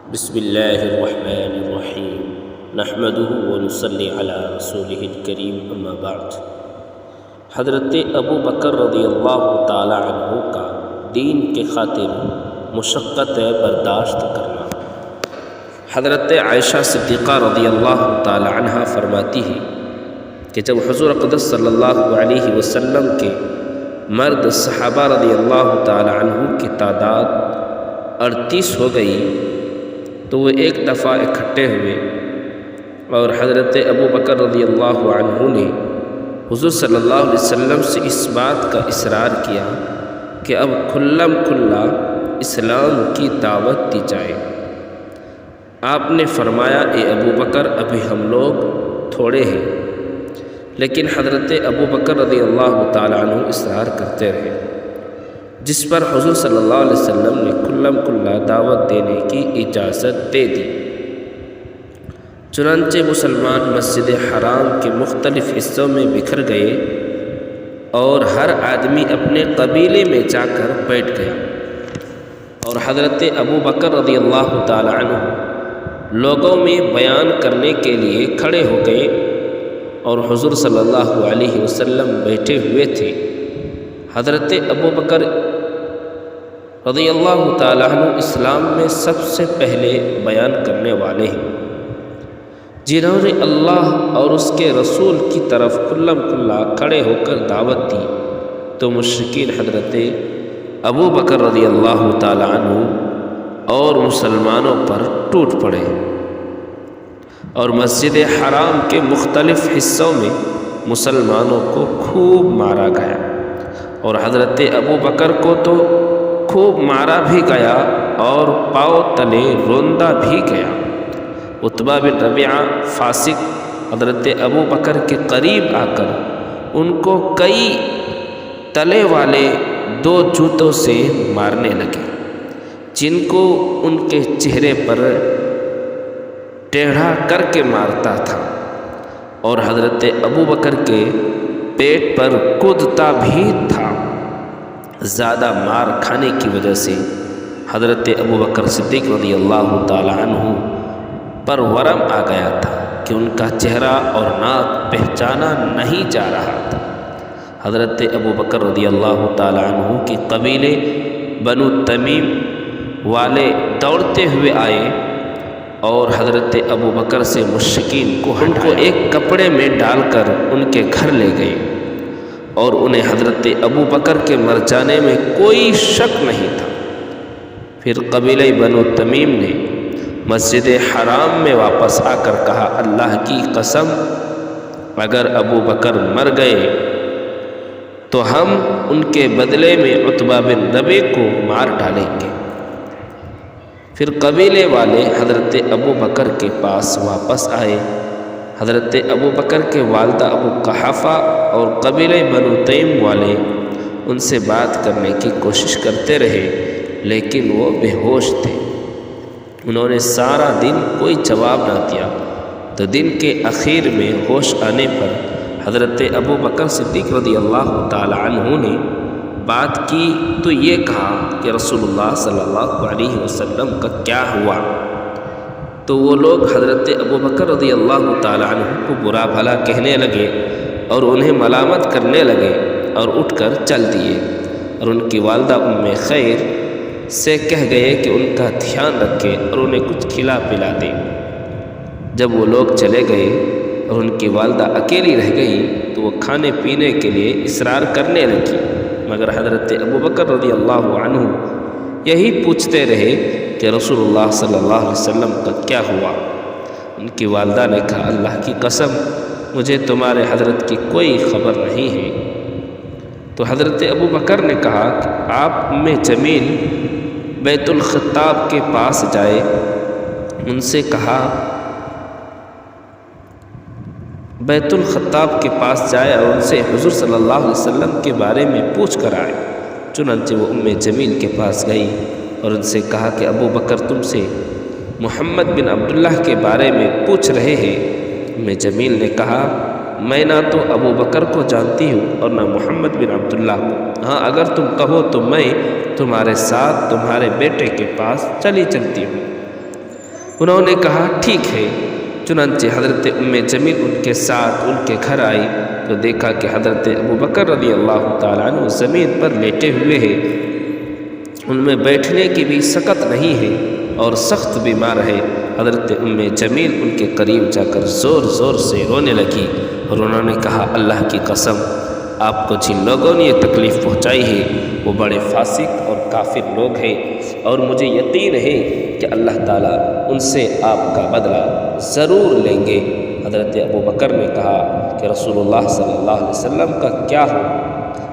بسم اللہ الرحمن الرحیم نحمده ونصلی علی رسولہ الکریم اما بعد۔ حضرت ابو بکر رضی اللہ تعالی عنہ کا دین کے خاطر مشقت برداشت کرنا۔ حضرت عائشہ صدیقہ رضی اللہ تعالی عنہ فرماتی ہے کہ جب حضور اقدس صلی اللہ علیہ وسلم کے مرد صحابہ رضی اللہ تعالی عنہ کی تعداد 38 ہو گئی تو وہ ایک دفعہ اکٹھے ہوئے اور حضرت ابو بکر رضی اللہ عنہ نے حضور صلی اللہ علیہ وسلم سے اس بات کا اصرار کیا کہ اب کھلم کھلا اسلام کی دعوت دی جائے۔ آپ نے فرمایا، اے ابو بکر، ابھی ہم لوگ تھوڑے ہیں، لیکن حضرت ابو بکر رضی اللہ تعالیٰ عنہ اصرار کرتے رہے، جس پر حضور صلی اللہ علیہ وسلم نے کھلم کھلا دعوت دینے کی اجازت دے دی۔ چنانچہ مسلمان مسجد حرام کے مختلف حصوں میں بکھر گئے اور ہر آدمی اپنے قبیلے میں جا کر بیٹھ گیا، اور حضرت ابو بکر رضی اللہ تعالی عنہ لوگوں میں بیان کرنے کے لیے کھڑے ہو گئے، اور حضور صلی اللہ علیہ وسلم بیٹھے ہوئے تھے۔ حضرت ابو بکر رضی اللہ تعالیٰ عنہ اسلام میں سب سے پہلے بیان کرنے والے ہیں، جنہوں نے اللہ اور اس کے رسول کی طرف کھلم کھلا کھڑے ہو کر دعوت دی، تو مشرکین حضرت ابو بکر رضی اللہ تعالیٰ عنہ اور مسلمانوں پر ٹوٹ پڑے، اور مسجد حرام کے مختلف حصوں میں مسلمانوں کو خوب مارا گیا، اور حضرت ابو بکر کو تو خوب مارا بھی گیا اور پاؤں تلے روندا بھی گیا۔ عتبہ بن ربیعہ فاسق حضرت ابو بکر کے قریب آ کر ان کو کئی تلے والے 2 جوتوں سے مارنے لگے، جن کو ان کے چہرے پر ٹیڑھا کر کے مارتا تھا، اور حضرت ابو بکر کے پیٹ پر کودتا بھی تھا۔ زیادہ مار کھانے کی وجہ سے حضرت ابو بکر صدیق رضی اللہ تعالی عنہ پر ورم آ گیا تھا کہ ان کا چہرہ اور ناک پہچانا نہیں جا رہا تھا۔ حضرت ابو بکر رضی اللہ تعالی عنہ کے قبیلے بنو تمیم والے دوڑتے ہوئے آئے اور حضرت ابو بکر سے مشرکین کو ایک کپڑے میں ڈال کر ان کے گھر لے گئے، اور انہیں حضرت ابو بکر کے مر جانے میں کوئی شک نہیں تھا۔ پھر قبیلہ بنو تمیم نے مسجد حرام میں واپس آ کر کہا، اللہ کی قسم، اگر ابو بکر مر گئے تو ہم ان کے بدلے میں عتبہ بن ربیعہ کو مار ڈالیں گے۔ پھر قبیلے والے حضرت ابو بکر کے پاس واپس آئے۔ حضرت ابو بکر کے والدہ ابو قحافہ اور قبیلہ بنو تیم والے ان سے بات کرنے کی کوشش کرتے رہے، لیکن وہ بے ہوش تھے۔ انہوں نے سارا دن کوئی جواب نہ دیا، تو دن کے اخیر میں ہوش آنے پر حضرت ابو بکر صدیق رضی اللہ تعالی عنہ نے بات کی تو یہ کہا کہ رسول اللہ صلی اللہ علیہ وسلم کا کیا ہوا؟ تو وہ لوگ حضرت ابو بکر رضی اللہ تعالی عنہ کو برا بھلا کہنے لگے اور انہیں ملامت کرنے لگے، اور اٹھ کر چل دیے، اور ان کی والدہ ام خیر سے کہہ گئے کہ ان کا دھیان رکھے اور انہیں کچھ کھلا پلا دے۔ جب وہ لوگ چلے گئے اور ان کی والدہ اکیلی رہ گئی تو وہ کھانے پینے کے لیے اصرار کرنے لگی، مگر حضرت ابو بکر رضی اللہ عنہ یہی پوچھتے رہے کہ رسول اللہ صلی اللہ علیہ وسلم کا کیا ہوا؟ ان کی والدہ نے کہا، اللہ کی قسم، مجھے تمہارے حضرت کی کوئی خبر نہیں ہے۔ تو حضرت ابو بکر نے کہا کہ آپ ام جمیل بیت الخطاب کے پاس جائے، ان سے کہا بیت الخطاب کے پاس جائے اور ان سے حضور صلی اللہ علیہ وسلم کے بارے میں پوچھ کر آئے۔ چنانچہ وہ ام جمیل کے پاس گئی اور ان سے کہا کہ ابو بکر تم سے محمد بن عبداللہ کے بارے میں پوچھ رہے ہیں۔ ام جمیل نے کہا، میں نہ تو ابو بکر کو جانتی ہوں اور نہ محمد بن عبداللہ کو، ہاں اگر تم کہو تو میں تمہارے ساتھ تمہارے بیٹے کے پاس چلی چلتی ہوں۔ انہوں نے کہا ٹھیک ہے۔ چنانچہ حضرت جمیل ان کے ساتھ ان کے گھر آئی تو دیکھا کہ حضرت ابوبکر رضی اللہ تعالیٰ عنہ زمین پر لیٹے ہوئے ہیں، ان میں بیٹھنے کی بھی سکت نہیں ہے اور سخت بیمار ہے۔ حضرت جمیل ان کے قریب جا کر زور زور سے رونے لگی اور انہوں نے کہا اللہ کی قسم، آپ کو جن لوگوں نے یہ تکلیف پہنچائی ہے وہ بڑے فاسق اور کافر لوگ ہیں، اور مجھے یقین ہے کہ اللہ تعالیٰ ان سے آپ کا بدلہ ضرور لیں گے۔ حضرت ابوبکر نے کہا کہ رسول اللہ صلی اللہ علیہ وسلم کا کیا ہو؟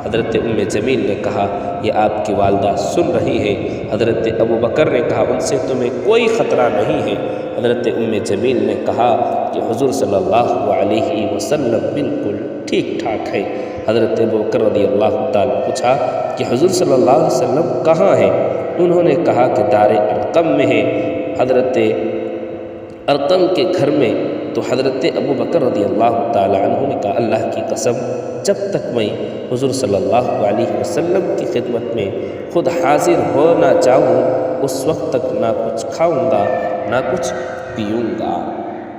حضرت جمیل نے کہا یہ آپ کی والدہ سن رہی ہے۔ حضرت ابوبکر نے کہا ان سے تمہیں کوئی خطرہ نہیں ہے۔ حضرت جمیل نے کہا کہ حضور صلی اللہ علیہ وسلم بالکل ٹھیک ٹھاک ہے۔ حضرت ابوبکر رضی اللہ تعالیٰ پوچھا کہ حضور صلی اللہ علیہ وسلم کہاں ہیں؟ انہوں نے کہا کہ دار ارقم میں ہے۔ حضرت ارقم کے گھر میں تو حضرت ابوبکر رضی اللہ تعالیٰ عنہ نے کہا اللہ کی قسم، جب تک میں حضور صلی اللہ علیہ وسلم کی خدمت میں خود حاضر ہونا چاہوں اس وقت تک نہ کچھ کھاؤں گا نہ کچھ پیوں گا۔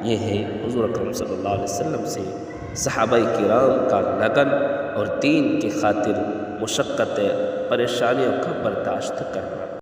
یہ ہے حضور اکرم صلی اللہ علیہ وسلم سے صحابہ کرام کا لگن اور دین کی خاطر مشقتیں پریشانیوں کا برداشت کرنا۔